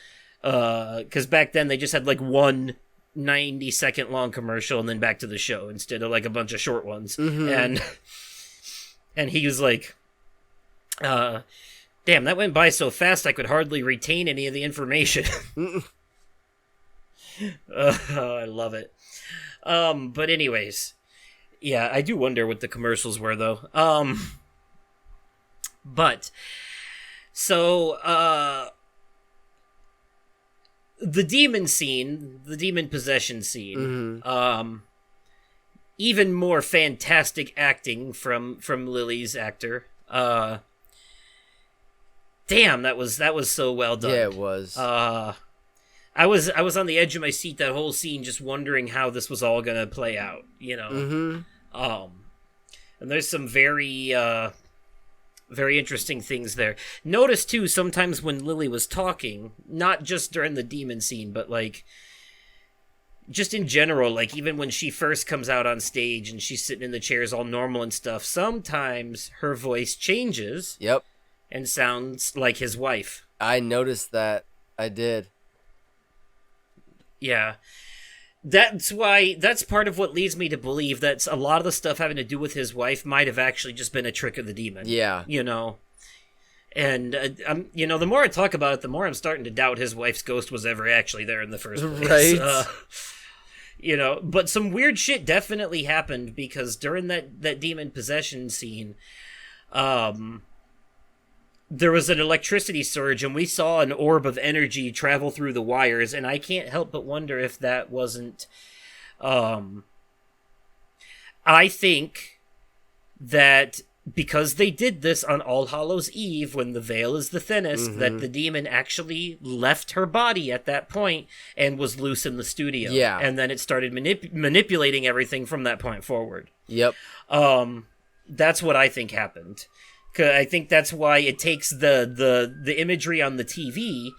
Because back then they just had like one 90-second long commercial and then back to the show instead of like a bunch of short ones. Mm-hmm. And he was like, damn, that went by so fast I could hardly retain any of the information. I love it. But anyways, yeah, I do wonder what the commercials were though. But so the demon scene, the demon possession scene, even more fantastic acting from Lily's actor. Damn, that was so well done. Yeah, it was. I was on the edge of my seat that whole scene, just wondering how this was all gonna play out. You know. Mm-hmm. And there's some very very interesting things there. Notice, too, sometimes when Lily was talking, not just during the demon scene, but, like, just in general, like, even when she first comes out on stage and she's sitting in the chairs all normal and stuff, sometimes her voice changes. Yep. And sounds like his wife. I noticed that. I did. Yeah. That's part of what leads me to believe that a lot of the stuff having to do with his wife might have actually just been a trick of the demon. Yeah. You know? And, you know, the more I talk about it, the more I'm starting to doubt his wife's ghost was ever actually there in the first place. Right. You know, but some weird shit definitely happened because during that demon possession scene, there was an electricity surge and we saw an orb of energy travel through the wires, and I can't help but wonder if that wasn't I think that because they did this on All Hallows Eve when the veil is the thinnest, that the demon actually left her body at that point and was loose in the studio. Yeah. And then it started manipulating everything from that point forward. Yep. That's what I think happened. 'Cause I think that's why it takes the imagery on the TV,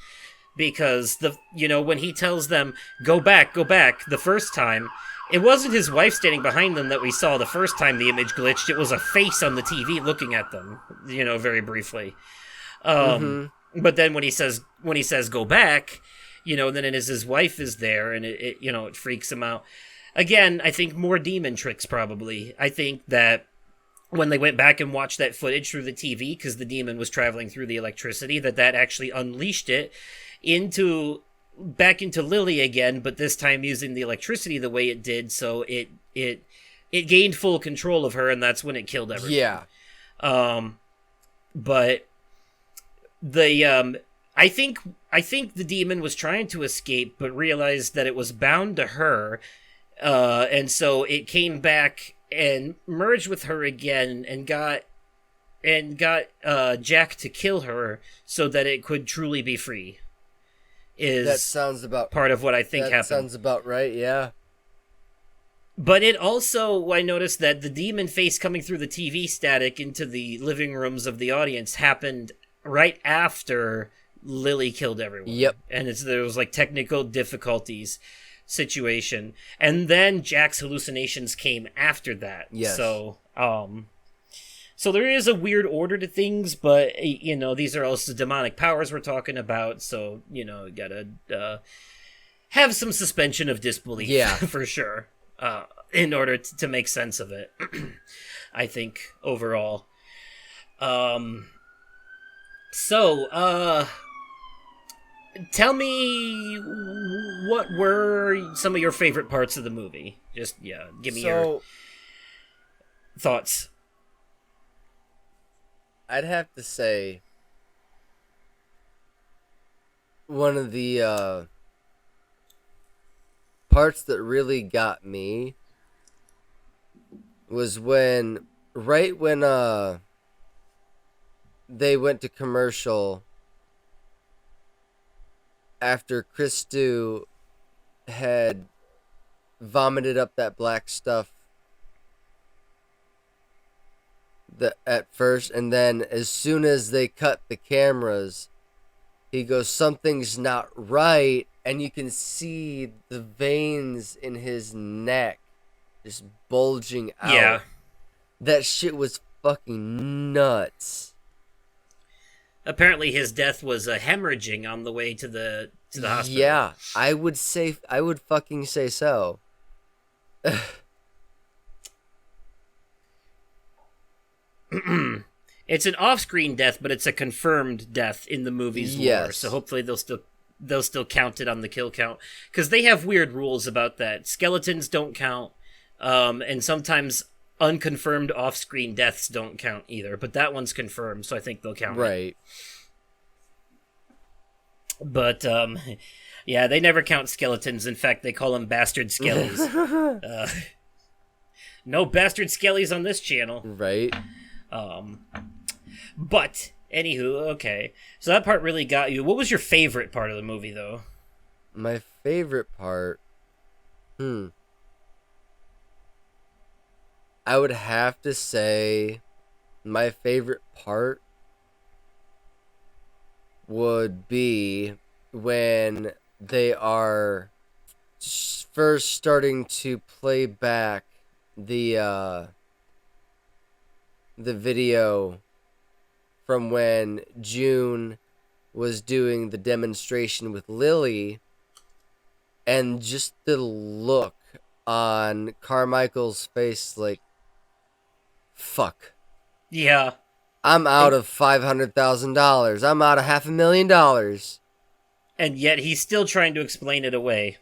because when he tells them, go back, the first time, it wasn't his wife standing behind them that we saw the first time the image glitched. It was a face on the TV looking at them, very briefly. But then when he says go back, then it is his wife is there, and it freaks him out. Again, I think more demon tricks probably. I think that when they went back and watched that footage through the TV, because the demon was traveling through the electricity, that actually unleashed it back into Lily again, but this time using the electricity the way it did, so it gained full control of her, and that's when it killed everyone. Yeah. But the I think the demon was trying to escape, but realized that it was bound to her, and so it came back and merged with her again, and got Jack to kill her so that it could truly be free. That sounds about part of what I think happened. That sounds about right, yeah. But it also, I noticed that the demon face coming through the TV static into the living rooms of the audience happened right after Lily killed everyone. Yep. And there was technical difficulties situation. And then Jack's hallucinations came after that. Yes. So there is a weird order to things, but, these are also demonic powers we're talking about, so, gotta have some suspension of disbelief, yeah. for sure, in order to make sense of it, I think, overall. Tell me, what were some of your favorite parts of the movie? Just, give me your thoughts. I'd have to say one of the parts that really got me was right when they went to commercial after Christu had vomited up that black stuff at first, and then as soon as they cut the cameras, he goes, something's not right, and you can see the veins in his neck just bulging out. Yeah. That shit was fucking nuts. Apparently his death was hemorrhaging on the way to the hospital. Yeah, I would fucking say so. It's an off-screen death, but it's a confirmed death in the movie's lore. So hopefully they'll still count it on the kill count, because they have weird rules about that. Skeletons don't count, and sometimes unconfirmed off-screen deaths don't count either. But that one's confirmed, so I think they'll count it. Right. But yeah, they never count skeletons. In fact, they call them bastard skellies. No bastard skellies on this channel. Right. But anywho, okay. So that part really got you. What was your favorite part of the movie, though? My favorite part, I would have to say my favorite part would be when they are first starting to play back the video from when June was doing the demonstration with Lily, and just the look on Carmichael's face, like, fuck. Yeah. I'm out of $500,000. I'm out of $500,000. And yet he's still trying to explain it away.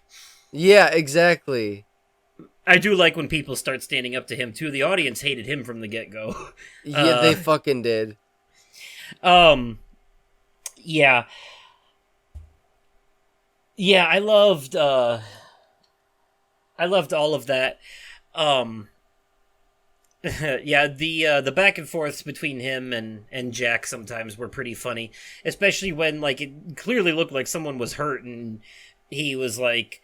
Yeah, exactly. I do like when people start standing up to him, too. The audience hated him from the get-go. Yeah, they fucking did. Yeah. Yeah, I loved all of that. Yeah, the back and forths between him and Jack sometimes were pretty funny, especially when like it clearly looked like someone was hurt and he was like,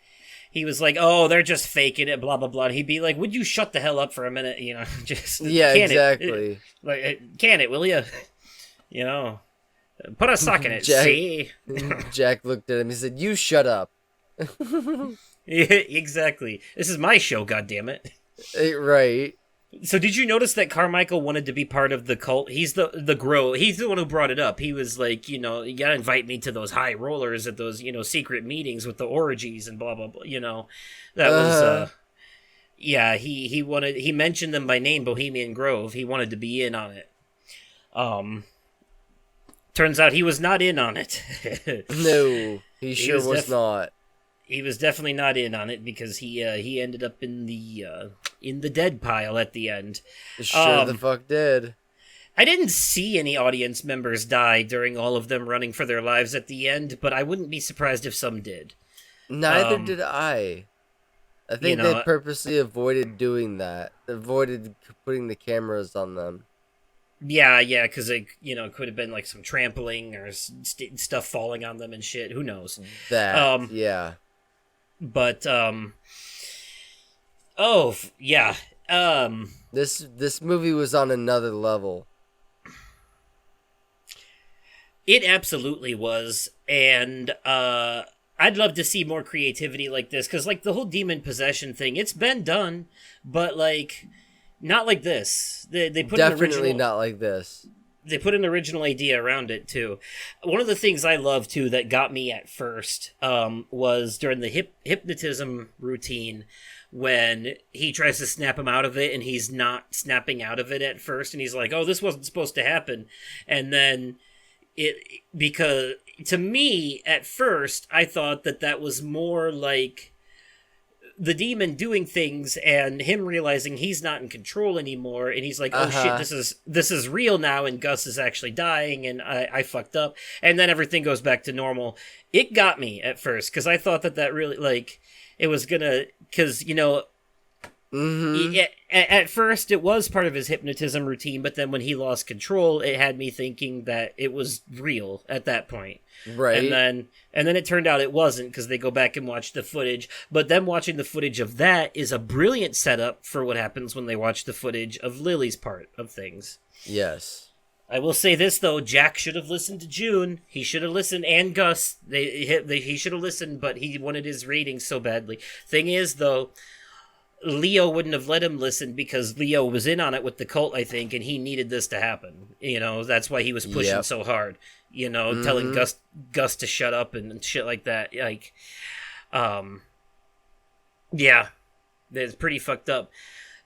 oh, they're just faking it, blah blah blah. And he'd be like, would you shut the hell up for a minute, just yeah, exactly. Can it, will you? Put a sock in it. Jack, see? Jack looked at him. He said, "You shut up." Yeah, exactly. This is my show, goddammit. Right. So did you notice that Carmichael wanted to be part of the cult? He's the grow. He's the one who brought it up. He was like, you gotta invite me to those high rollers at those, secret meetings with the orgies and blah blah blah. That was. Yeah, he mentioned them by name, Bohemian Grove. He wanted to be in on it. Turns out he was not in on it. No, he sure was not. He was definitely not in on it because he ended up in the dead pile at the end. Sure the fuck did. I didn't see any audience members die during all of them running for their lives at the end, but I wouldn't be surprised if some did. Neither did I. I think they purposely avoided doing that. Avoided putting the cameras on them. Yeah, because it, could have been like some trampling or stuff falling on them and shit. Who knows? That, yeah. But, This movie was on another level. It absolutely was, and I'd love to see more creativity like this, because like the whole demon possession thing, it's been done, but like not like this. They put definitely not like this. They put an original idea around it too. One of the things I love too that got me at first was during the hypnotism routine when he tries to snap him out of it and he's not snapping out of it at first, and he's like, "Oh, this wasn't supposed to happen," and then because to me at first I thought that was more like the demon doing things and him realizing he's not in control anymore, and he's like, oh shit, this is real now, and Gus is actually dying, and I fucked up, and then everything goes back to normal. It got me at first because I thought that really, like, it was gonna, because at first it was part of his hypnotism routine, but then when he lost control, it had me thinking that it was real at that point. Right. And then it turned out it wasn't, because they go back and watch the footage. But them watching the footage of that is a brilliant setup for what happens when they watch the footage of Lily's part of things. Yes. I will say this, though. Jack should have listened to June. He should have listened, and Gus. He should have listened, but he wanted his ratings so badly. Thing is, though, Leo wouldn't have let him listen because Leo was in on it with the cult, I think, and he needed this to happen. That's why he was pushing so hard. Telling Gus to shut up and shit like that. Like, yeah, it's pretty fucked up.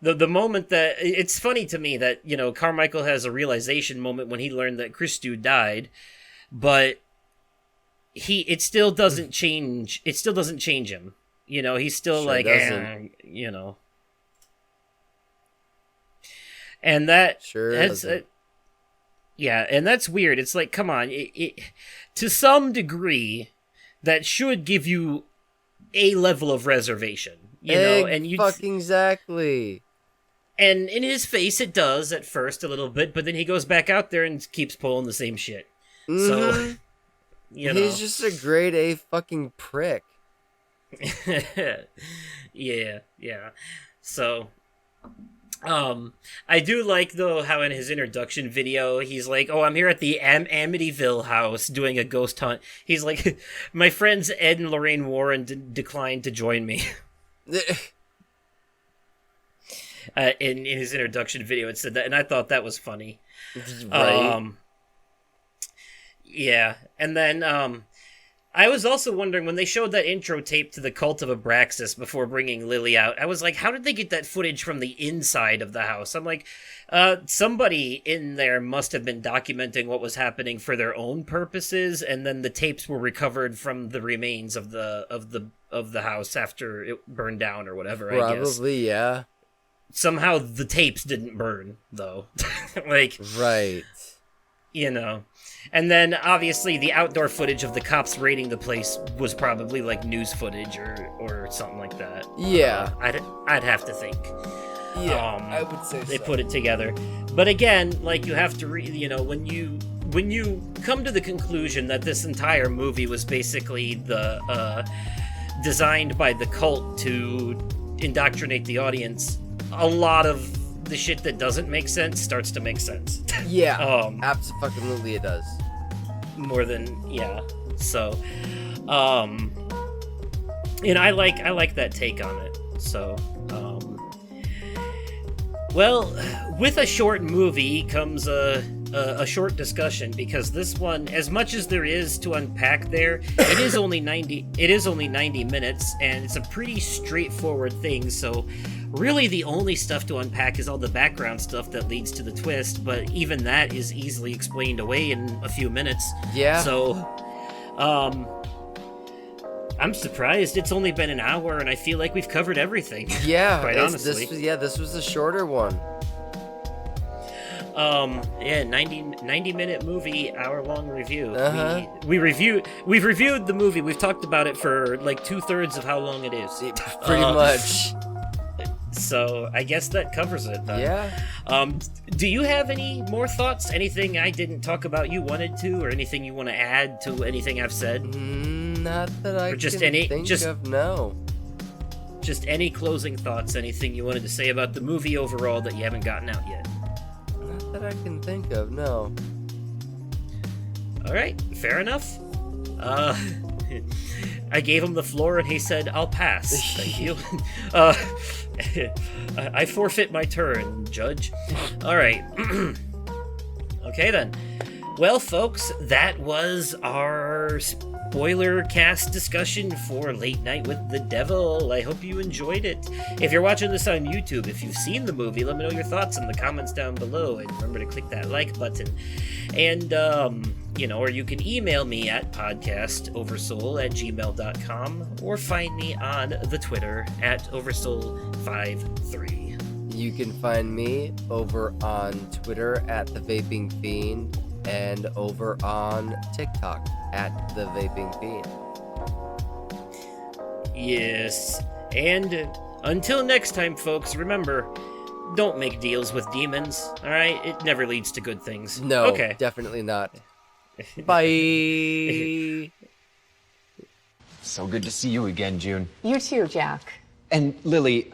The moment that it's funny to me that Carmichael has a realization moment when he learned that Christu died, but it still doesn't change. It still doesn't change him. He's still like, and that that's yeah, and that's weird. It's like, come on, it to some degree, that should give you a level of reservation, and you fucking exactly. And in his face, it does at first a little bit, but then he goes back out there and keeps pulling the same shit. So, he's just a grade A fucking prick. yeah. So, I do like, though, how in his introduction video, he's like, oh, I'm here at the Amityville house doing a ghost hunt. He's like, my friends Ed and Lorraine Warren declined to join me. In his introduction video, it said that, and I thought that was funny. Right. Yeah, and then, I was also wondering, when they showed that intro tape to the Cult of Abraxas before bringing Lily out, I was like, how did they get that footage from the inside of the house? I'm like, somebody in there must have been documenting what was happening for their own purposes, and then the tapes were recovered from the remains of the house after it burned down or whatever. Probably, yeah. Somehow the tapes didn't burn, though. Like, right. And then, obviously, the outdoor footage of the cops raiding the place was probably, like, news footage or something like that. Yeah. I'd have to think. Yeah, I would say they put it together. But again, like, you have to when you come to the conclusion that this entire movie was basically designed by the cult to indoctrinate the audience, a lot of the shit that doesn't make sense starts to make sense. Yeah, absolutely it does. More than, so, and I like that take on it, so, well, with a short movie comes a short discussion, because this one, as much as there is to unpack there, it is only 90 minutes, and it's a pretty straightforward thing, so really the only stuff to unpack is all the background stuff that leads to the twist, but even that is easily explained away in a few minutes. Yeah. So, I'm surprised it's only been an hour, and I feel like we've covered everything. Yeah, quite honestly. This was a shorter one. 90-minute movie, hour-long review. Uh-huh. We've reviewed the movie. We've talked about it for like 2/3 of how long it is. Pretty much. So I guess that covers it then. Yeah. Do you have any more thoughts? Anything I didn't talk about you wanted to, or anything you want to add to anything I've said? Not that I can think of, no. Just any closing thoughts, anything you wanted to say about the movie overall that you haven't gotten out yet? Not that I can think of, no. All right, fair enough. I gave him the floor and he said, "I'll pass. Thank you." I forfeit my turn, Judge. All right. Okay, then. Well, folks, that was our Spoilercast discussion for Late Night with the Devil. I hope you enjoyed it. If you're watching this on YouTube, if you've seen the movie, let me know your thoughts in the comments down below, and remember to click that like button. And, or you can email me at podcastoversoul@gmail.com, or find me on the Twitter at Oversoul53. You can find me over on Twitter at The Vaping Fiend, and over on TikTok at The Vaping Fiend. Yes, and until next time, folks, remember, don't make deals with demons, alright? It never leads to good things. No, okay. Definitely not. Bye! So good to see you again, June. You too, Jack. And Lily,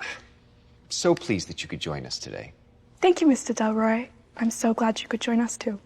so pleased that you could join us today. Thank you, Mr. Delroy. I'm so glad you could join us too.